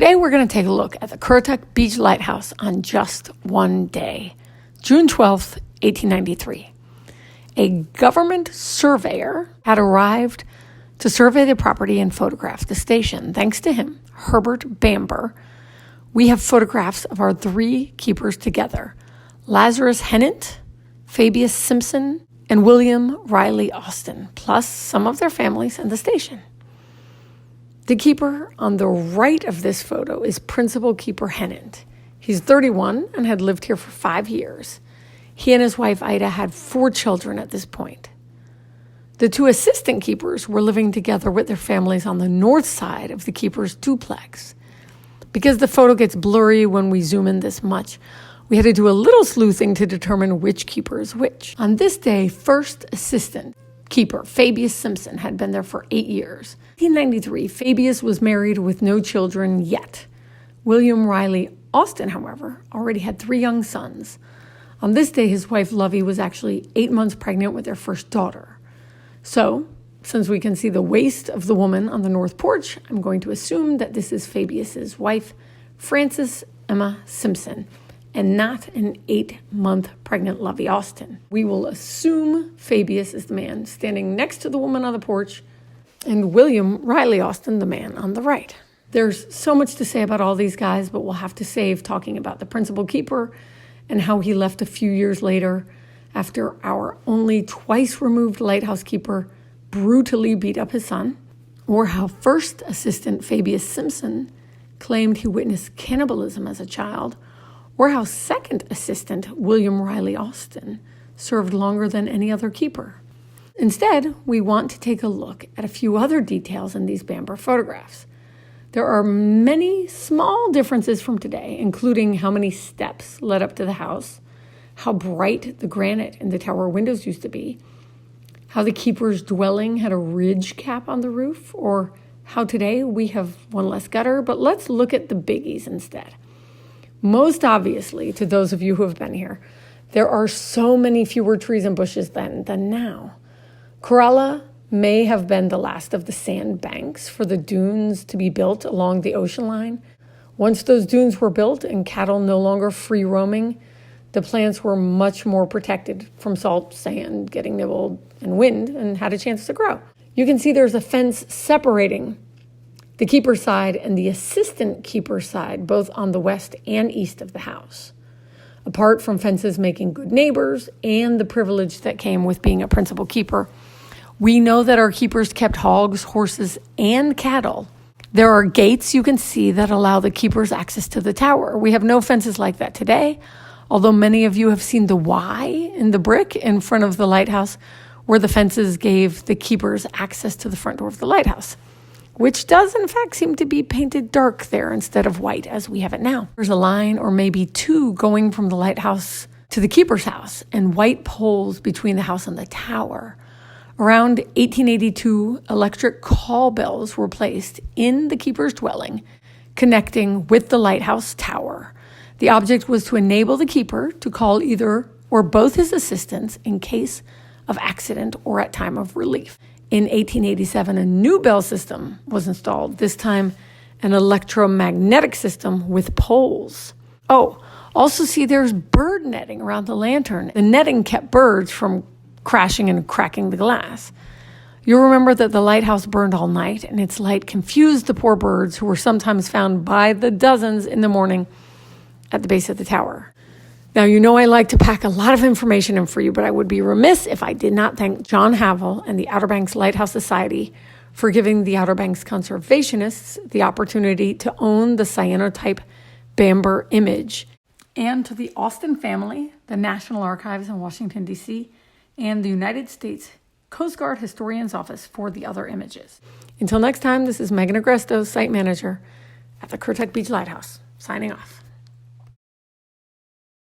Today we're going to take a look at the Currituck Beach Lighthouse on just one day, June 12th, 1893. A government surveyor had arrived to survey the property and photograph the station. Thanks to him, Herbert Bamber, we have photographs of our three keepers together: Lazarus Hennant, Fabius Simpson, and William Riley Austin, plus some of their families and the station. The keeper on the right of this photo is Principal Keeper Hennant. He's 31 and had lived here for 5 years. He and his wife Ida had 4 children at this point. The 2 assistant keepers were living together with their families on the north side of the keeper's duplex. Because the photo gets blurry when we zoom in this much, we had to do a little sleuthing to determine which keeper is which. On this day, first assistant keeper Fabius Simpson had been there for 8 years. In 1893, Fabius was married with no children yet. William Riley Austin, however, already had 3 young sons. On this day, his wife Lovey was actually 8 months pregnant with their first daughter. So, since we can see the waist of the woman on the north porch, I'm going to assume that this is Fabius's wife, Frances Emma Simpson, and not an 8-month pregnant Lovey Austin. We will assume Fabius is the man standing next to the woman on the porch, and William Riley Austin, the man on the right. There's so much to say about all these guys, but we'll have to save talking about the principal keeper and how he left a few years later after our only twice removed lighthouse keeper brutally beat up his son, or how first assistant Fabius Simpson claimed he witnessed cannibalism as a child, or how second assistant William Riley Austin served longer than any other keeper. Instead, we want to take a look at a few other details in these Bamber photographs. There are many small differences from today, including how many steps led up to the house, how bright the granite in the tower windows used to be, how the keeper's dwelling had a ridge cap on the roof, or how today we have one less gutter. But let's look at the biggies instead. Most obviously, to those of you who have been here, there are so many fewer trees and bushes then than now. Corolla may have been the last of the sand banks for the dunes to be built along the ocean line. Once those dunes were built and cattle no longer free roaming, the plants were much more protected from salt, sand, getting nibbled, and wind, and had a chance to grow. You can see there's a fence separating the keeper side and the assistant keeper side, both on the west and east of the house. Apart from fences making good neighbors and the privilege that came with being a principal keeper, we know that our keepers kept hogs, horses, and cattle. There are gates you can see that allow the keepers access to the tower. We have no fences like that today, although many of you have seen the Y in the brick in front of the lighthouse, where the fences gave the keepers access to the front door of the lighthouse, which does in fact seem to be painted dark there instead of white as we have it now. There's a line or maybe 2 going from the lighthouse to the keeper's house, and white poles between the house and the tower. Around 1882, electric call bells were placed in the keeper's dwelling, connecting with the lighthouse tower. The object was to enable the keeper to call either or both his assistants in case of accident or at time of relief. In 1887, a new bell system was installed, this time an electromagnetic system with poles. Oh, also see there's bird netting around the lantern. The netting kept birds from crashing and cracking the glass. You'll remember that the lighthouse burned all night, and its light confused the poor birds, who were sometimes found by the dozens in the morning at the base of the tower. Now, you know I like to pack a lot of information in for you, but I would be remiss if I did not thank John Havel and the Outer Banks Lighthouse Society for giving the Outer Banks conservationists the opportunity to own the cyanotype Bamber image, and to the Austin family, the National Archives in Washington, D.C., and the United States Coast Guard Historian's Office for the other images. Until next time, this is Megan Agresto, site manager at the Currituck Beach Lighthouse, signing off.